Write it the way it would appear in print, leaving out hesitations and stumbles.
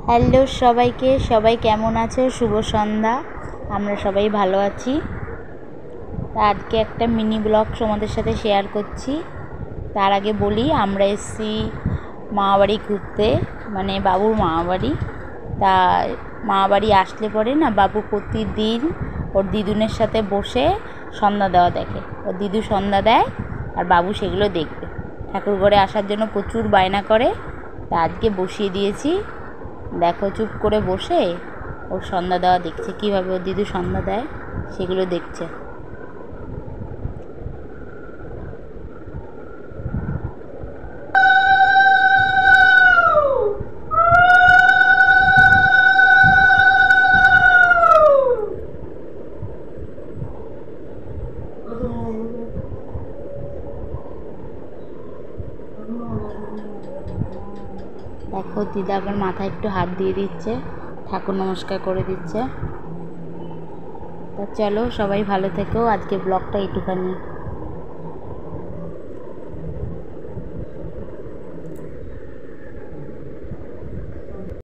Hello সবাইকে, সবাই কেমন আছো? শুভ সন্ধ্যা। আমরা সবাই ভালো আছি। তা আজকে একটা মিনি ব্লগ তোমাদের সাথে শেয়ার করছি। তার আগে বলি, আমরা এসেছি মামাবাড়ি ঘুরতে, মানে বাবুর মামাবাড়ি। তা মামাবাড়ি আসলে পরে না, বাবু প্রতিদিন ওর দিদুনের সাথে বসে সন্ধ্যা দেওয়া দেখে। ওর দিদু সন্ধ্যা দেয় আর বাবু সেগুলো দেখবে। ঠাকুরঘরে আসার জন্য প্রচুর বায়না করে। তা আজকে বসিয়ে দিয়েছি। দেখো, চুপ করে বসে ওর সন্ধ্যা দেওয়া দেখছে, কীভাবে ওর দিদু সন্ধ্যা দেয় সেগুলো দেখছে। দেখো, দিদা আবার মাথায় একটু হাত দিয়ে দিচ্ছে, ঠাকুর নমস্কার করে দিচ্ছে। তা চলো, সবাই ভালো থেকো। আজকে ব্লগটা এইটুখানি।